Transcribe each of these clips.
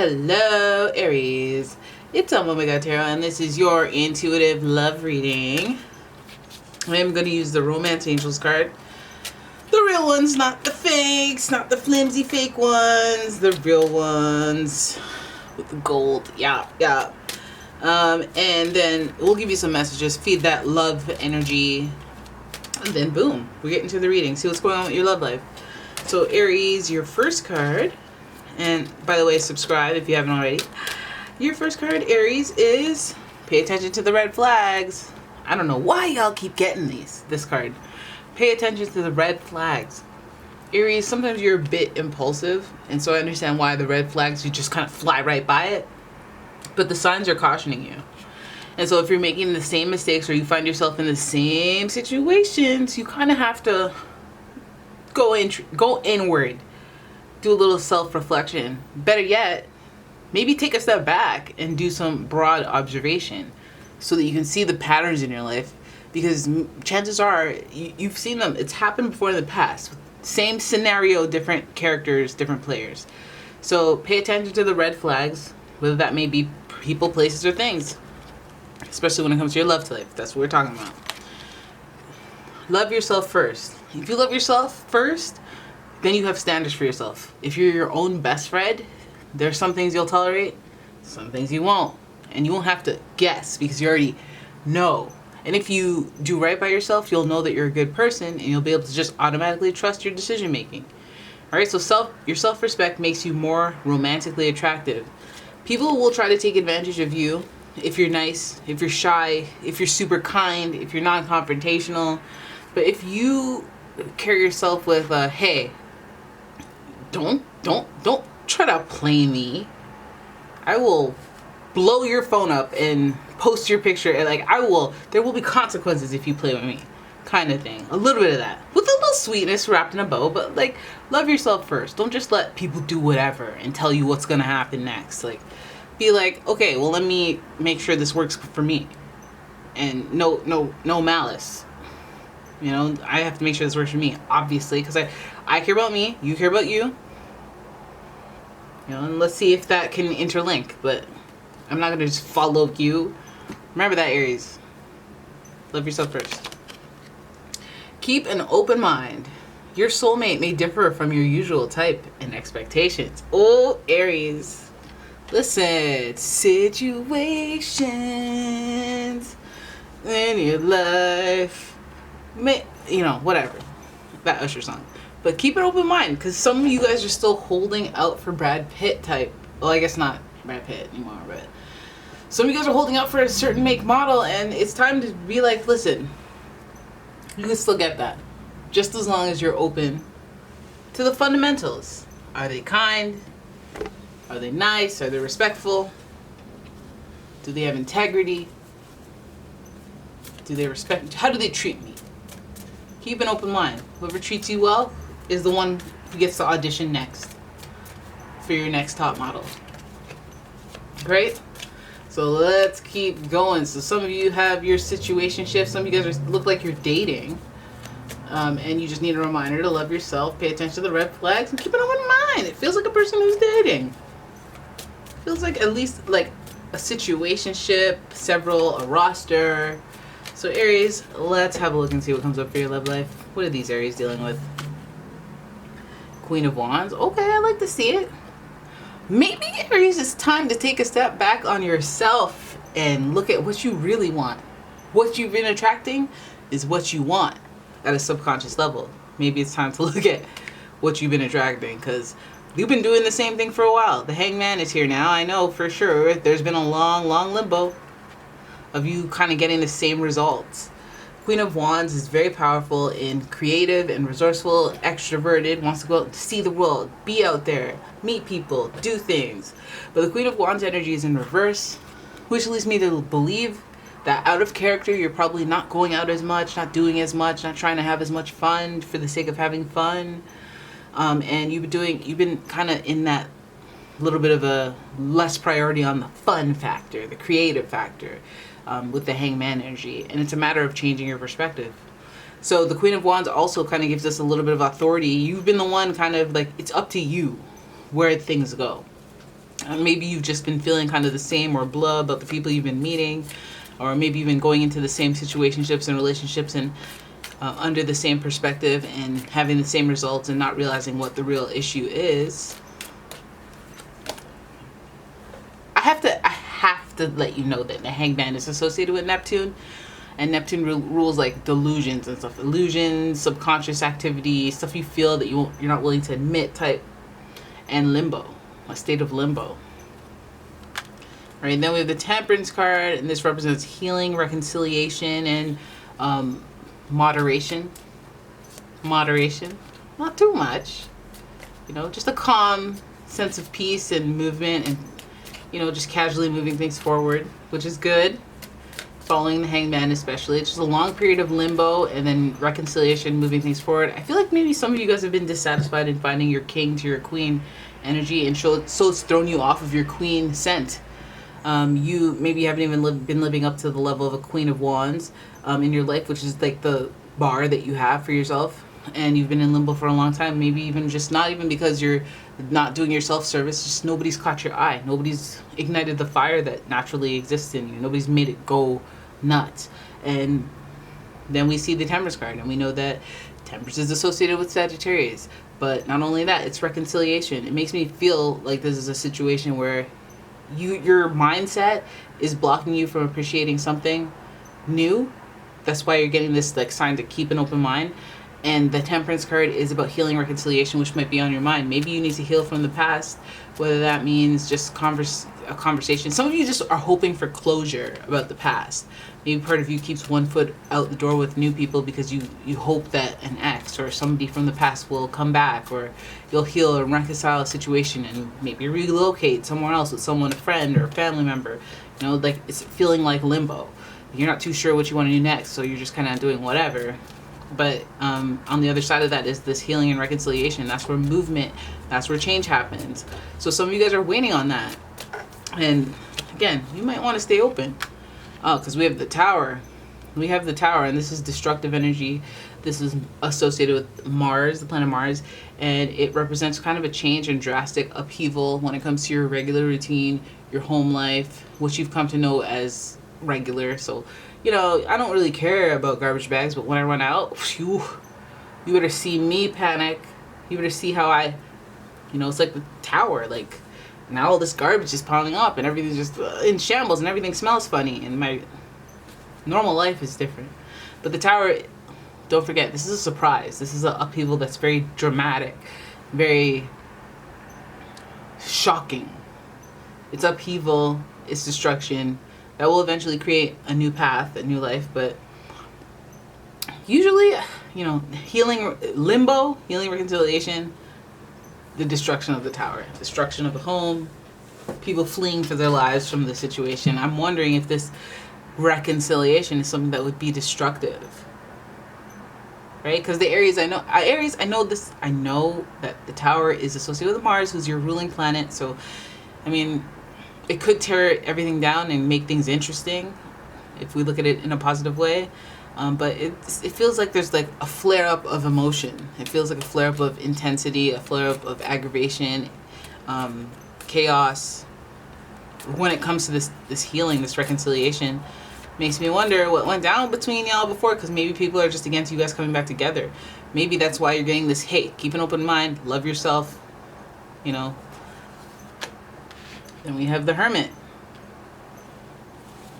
Hello, Aries. It's umomgtarot, and this is your intuitive love reading. I am going to use the Romance Angels card. The real ones, not the fakes, not the flimsy fake ones. The real ones with the gold. Yeah. And then we'll give you some messages. Feed that love energy. And then boom, we get into the reading. See what's going on with your love life. So Aries, your first card. And by the way, subscribe if you haven't already. Your first card, Aries, is pay attention to the red flags. I don't know why y'all keep getting this card. Pay attention to the red flags. Aries, sometimes you're a bit impulsive, and so I understand why the red flags, you just kind of fly right by it. But the signs are cautioning you. And so if you're making the same mistakes or you find yourself in the same situations, you kind of have to go inward. Do a little self-reflection. Better yet, maybe take a step back and do some broad observation so that you can see the patterns in your life, because chances are you've seen them. It's happened before in the past. Same scenario, different characters, different players. So pay attention to the red flags, whether that may be people, places, or things, especially when it comes to your love life. That's what we're talking about. Love yourself first. If you love yourself first, then you have standards for yourself. If you're your own best friend, there's some things you'll tolerate, some things you won't. And you won't have to guess because you already know. And if you do right by yourself, you'll know that you're a good person and you'll be able to just automatically trust your decision making. All right, so your self-respect makes you more romantically attractive. People will try to take advantage of you if you're nice, if you're shy, if you're super kind, if you're non-confrontational. But if you carry yourself with hey, don't try to play me. I will blow your phone up and post your picture, and there will be consequences if you play with me, kind of thing. A little bit of that with a little sweetness wrapped in a bow, but love yourself first. Don't just let people do whatever and tell you what's gonna happen next. Be like, okay, well, let me make sure this works for me, and no malice. You know, I have to make sure this works for me, obviously, because I care about me, you care about you. You know, and let's see if that can interlink, but I'm not going to just follow you. Remember that, Aries. Love yourself first. Keep an open mind. Your soulmate may differ from your usual type and expectations. Oh, Aries. Listen, situations in your life. Whatever. That Usher song. But keep an open mind, because some of you guys are still holding out for Brad Pitt type. Well, I guess not Brad Pitt anymore, but some of you guys are holding out for a certain make model, and it's time to be like, listen, you can still get that. Just as long as you're open to the fundamentals. Are they kind? Are they nice? Are they respectful? Do they have integrity? Do they respect? How do they treat me? Keep an open mind. Whoever treats you well is the one who gets to audition next for your next top model. Great? So let's keep going. So some of you have your situationship. Some of you guys look like you're dating. And you just need a reminder to love yourself, pay attention to the red flags, and keep an open mind. It feels like a person who's dating. It feels like at least like a situationship, a roster. So Aries, let's have a look and see what comes up for your love life. What are these Aries dealing with? Queen of Wands. Okay, I like to see it. Maybe Aries, it's time to take a step back on yourself and look at what you really want. What you've been attracting is what you want at a subconscious level. Maybe it's time to look at what you've been attracting, because you've been doing the same thing for a while. The Hangman is here now. I know for sure there's been a long limbo of you kind of getting the same results. Queen of Wands is very powerful and creative and resourceful, extroverted, wants to go out and see the world, be out there, meet people, do things. But the Queen of Wands energy is in reverse, which leads me to believe that out of character, you're probably not going out as much, not doing as much, not trying to have as much fun for the sake of having fun. And you've been kind of in that little bit of a less priority on the fun factor, the creative factor. With the Hangman energy, and it's a matter of changing your perspective. So the Queen of Wands also kind of gives us a little bit of authority. You've been the one kind of like, it's up to you where things go. Maybe you've just been feeling kind of the same or blah about the people you've been meeting, or maybe you've been going into the same situationships and relationships and under the same perspective and having the same results and not realizing what the real issue is. I have to let you know that the Hangman is associated with Neptune, and Neptune rules like delusions and stuff, illusions, subconscious activity, stuff you feel that you're not willing to admit type, and limbo, a state of limbo. Right, and then we have the Temperance card, and this represents healing, reconciliation, and moderation. Moderation, not too much, you know, just a calm sense of peace and movement, and you know, just casually moving things forward, which is good. Following the Hangman especially, it's just a long period of limbo and then reconciliation, moving things forward. I feel like maybe some of you guys have been dissatisfied in finding your king to your queen energy, and so it's thrown you off of your queen scent. You maybe haven't even been living up to the level of a Queen of Wands in your life, which is like the bar that you have for yourself, and you've been in limbo for a long time. Maybe even just not even because you're not doing your self-service, just nobody's caught your eye. Nobody's ignited the fire that naturally exists in you. Nobody's made it go nuts. And then we see the Temperance card, and we know that Temperance is associated with Sagittarius. But not only that, it's reconciliation. It makes me feel like this is a situation where your mindset is blocking you from appreciating something new. That's why you're getting this like sign to keep an open mind. And the Temperance card is about healing, reconciliation, which might be on your mind. Maybe you need to heal from the past, whether that means just a conversation. Some of you just are hoping for closure about the past. Maybe part of you keeps one foot out the door with new people because you hope that an ex or somebody from the past will come back, or you'll heal and reconcile a situation and maybe relocate somewhere else with someone, a friend or a family member. You know, like it's feeling like limbo. You're not too sure what you want to do next, so you're just kind of doing whatever. But on the other side of that is this healing and reconciliation. That's where movement, that's where change happens. So some of you guys are waiting on that. And again, you might want to stay open. Oh, because we have the Tower. We have the Tower, and this is destructive energy. This is associated with Mars, the planet Mars, and it represents kind of a change and drastic upheaval when it comes to your regular routine, your home life, what you've come to know as regular. So, you know, I don't really care about garbage bags, but when I run out, you better see me panic. You better see how it's like the Tower. Like, now all this garbage is piling up and everything's just in shambles and everything smells funny. And my normal life is different. But the Tower, don't forget, this is a surprise. This is an upheaval that's very dramatic, very shocking. It's upheaval, it's destruction. That will eventually create a new path, a new life. But usually, you know, healing, limbo, healing, reconciliation, the destruction of the Tower, destruction of the home, people fleeing for their lives from the situation. I'm wondering if this reconciliation is something that would be destructive, right? Because the Aries, I know that the Tower is associated with Mars, who's your ruling planet. So, I mean, it could tear everything down and make things interesting if we look at it in a positive way. But it feels like there's like a flare-up of emotion. It feels like a flare-up of intensity, a flare-up of aggravation, chaos. When it comes to this healing, this reconciliation, makes me wonder what went down between y'all before, because maybe people are just against you guys coming back together. Maybe that's why you're getting this, hey, keep an open mind, love yourself, you know. Then we have the Hermit.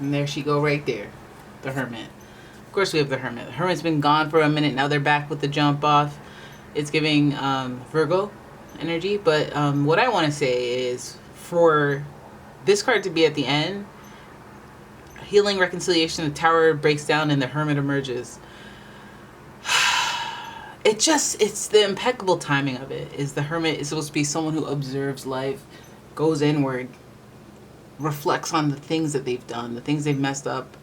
And there she go right there, the Hermit. Of course we have the Hermit. The Hermit's been gone for a minute. Now they're back with the jump off. It's giving Virgo energy. But what I want to say is, for this card to be at the end, healing, reconciliation, the Tower breaks down and the Hermit emerges. It's the impeccable timing of it. Is the Hermit is supposed to be someone who observes life, goes inward, reflects on the things that they've done, the things they've messed up.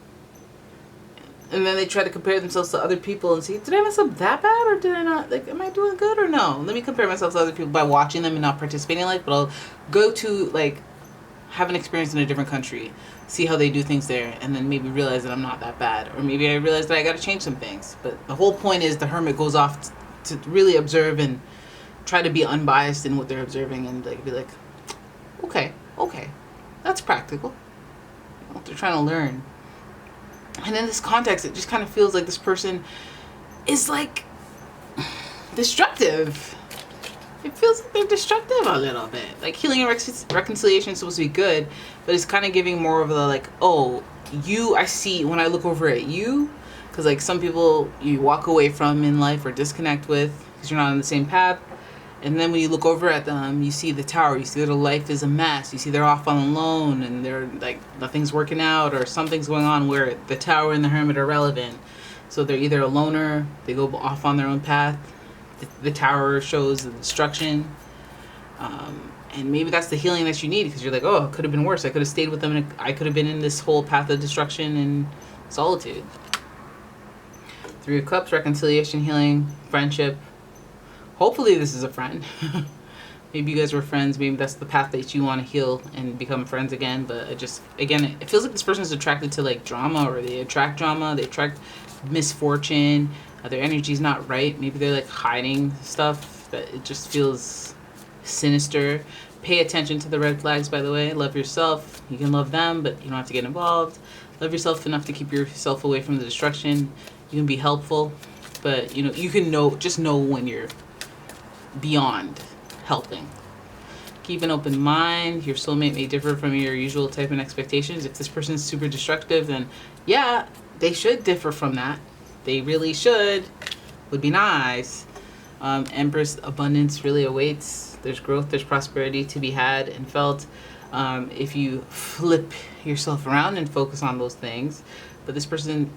And then they try to compare themselves to other people and see, did I mess up that bad, or did I not? Like, am I doing good or no? Let me compare myself to other people by watching them and not participating in life. But I'll go to, like, have an experience in a different country, see how they do things there, and then maybe realize that I'm not that bad. Or maybe I realize that I got to change some things. But the whole point is the Hermit goes off to really observe and try to be unbiased in what they're observing, and like be like, okay, practical. You know, they're trying to learn. And in this context, it just kind of feels like this person is like destructive. It feels like they're destructive a little bit. Like healing and reconciliation is supposed to be good, but it's kind of giving more of the like, oh, you, I see when I look over at you, because like some people you walk away from in life or disconnect with because you're not on the same path. And then when you look over at them, you see the tower, you see their life is a mess, you see they're off on loan and they're like nothing's working out or something's going on where the tower and the hermit are relevant. So they're either a loner, they go off on their own path, the tower shows the destruction, and maybe that's the healing that you need because you're like, oh, it could have been worse, I could have stayed with them and I could have been in this whole path of destruction and solitude. Three of Cups, reconciliation, healing, friendship. Hopefully this is a friend. Maybe you guys were friends. Maybe that's the path that you want to heal and become friends again. But it just, again, it feels like this person is attracted to like drama, or they attract drama. They attract misfortune. Their energy's not right. Maybe they're like hiding stuff that it just feels sinister. Pay attention to the red flags, by the way. Love yourself. You can love them, but you don't have to get involved. Love yourself enough to keep yourself away from the destruction. You can be helpful, but you know, you can just know when you're beyond helping. Keep an open mind. Your soulmate may differ from your usual type and expectations. If this person is super destructive, then yeah, they should differ from that. They really should. Would be nice. Empress, abundance really awaits. There's growth, there's prosperity to be had and felt if you flip yourself around and focus on those things. But this person,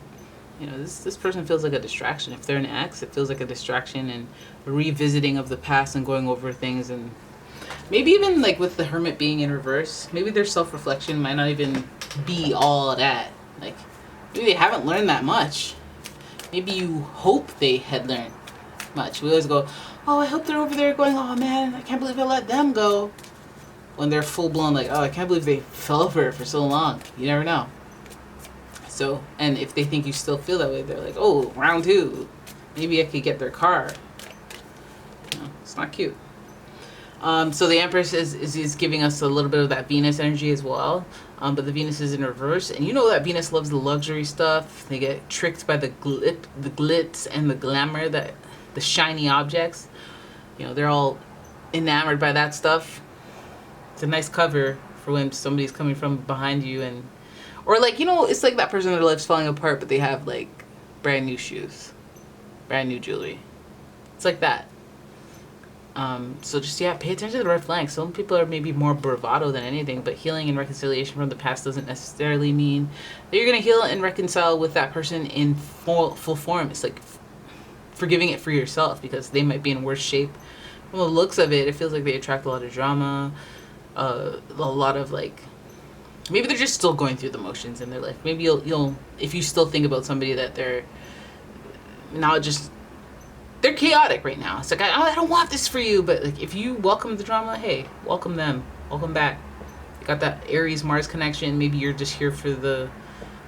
you know, this person feels like a distraction. If they're an ex, it feels like a distraction and a revisiting of the past and going over things. And maybe even like with the hermit being in reverse, maybe their self-reflection might not even be all that. Like maybe they haven't learned that much. Maybe you hope they had learned much. We always go, oh, I hope they're over there going, oh man, I can't believe I let them go. When they're full blown like, oh, I can't believe they fell for it for so long. You never know. So, and if they think you still feel that way, they're like, oh, round two. Maybe I could get their car. You know, it's not cute. So the Empress is giving us a little bit of that Venus energy as well. But the Venus is in reverse. And you know that Venus loves the luxury stuff. They get tricked by the glitz and the glamour, the shiny objects. You know, they're all enamored by that stuff. It's a nice cover for when somebody's coming from behind you and... Or like, you know, it's like that person, their life's falling apart, but they have like brand new shoes, brand new jewelry. It's like that. So just, yeah, pay attention to the red flags. Some people are maybe more bravado than anything, but healing and reconciliation from the past doesn't necessarily mean that you're going to heal and reconcile with that person in full form. It's like forgiving it for yourself because they might be in worse shape. From the looks of it, it feels like they attract a lot of drama, a lot of like... Maybe they're just still going through the motions in their life. Maybe you'll if you still think about somebody that they're now just... They're chaotic right now. It's like, I don't want this for you. But like, if you welcome the drama, hey, welcome them. Welcome back. You got that Aries-Mars connection. Maybe you're just here for the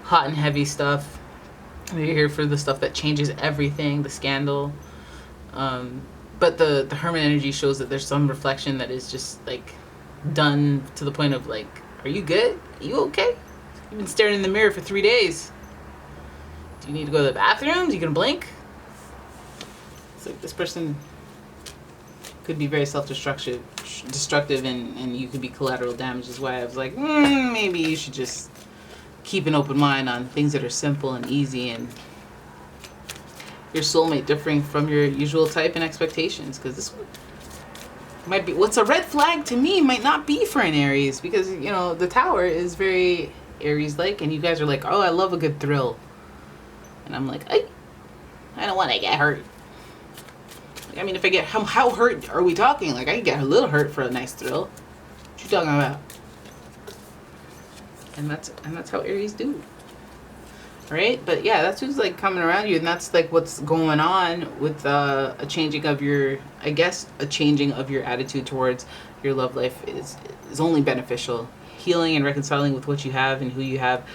hot and heavy stuff. Maybe you're here for the stuff that changes everything, the scandal. But the Hermit energy shows that there's some reflection that is just like done to the point of like, are you good? Are you okay? You've been staring in the mirror for 3 days. Do you need to go to the bathroom? Are you gonna blink? It's like this person could be very self-destructive and you could be collateral damage. Is why I was like, maybe you should just keep an open mind on things that are simple and easy, and your soulmate differing from your usual type and expectations, because this one might be, what's a red flag to me might not be for an Aries, because you know the Tower is very Aries-like, and you guys are like, oh, I love a good thrill, and I'm like, I don't want to get hurt. I mean, if I get, how hurt are we talking? Like, I can get a little hurt for a nice thrill. What you talking about? And that's how Aries do. Right? But yeah, that's who's like coming around you, and that's like what's going on with a changing of your, I guess, a changing of your attitude towards your love life is only beneficial. Healing and reconciling with what you have and who you have,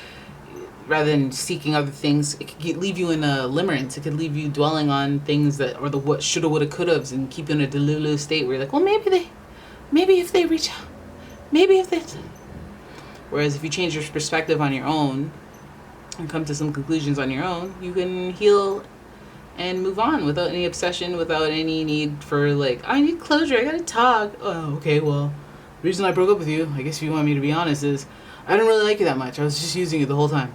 rather than seeking other things, it could leave you in a limerence. It could leave you dwelling on things that, or the what, shoulda, woulda, couldas, and keep you in a delulu state where you're like, well, maybe if they reach out, maybe if they, Whereas if you change your perspective on your own and come to some conclusions on your own, you can heal and move on without any obsession, without any need for like, I need closure, I gotta talk. Oh, okay, well, the reason I broke up with you, I guess if you want me to be honest, is I didn't really like you that much. I was just using you the whole time.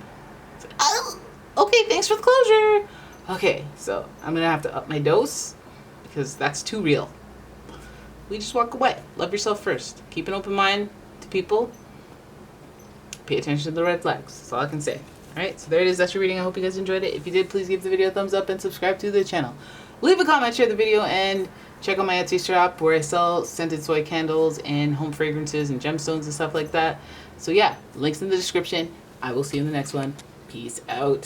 It's like, oh, okay, thanks for the closure. Okay, so I'm gonna have to up my dose because that's too real. We just walk away. Love yourself first. Keep an open mind to people. Pay attention to the red flags. That's all I can say. Alright, so there it is. That's your reading. I hope you guys enjoyed it. If you did, please give the video a thumbs up and subscribe to the channel. Leave a comment, share the video, and check out my Etsy shop where I sell scented soy candles and home fragrances and gemstones and stuff like that. So yeah, links in the description. I will see you in the next one. Peace out.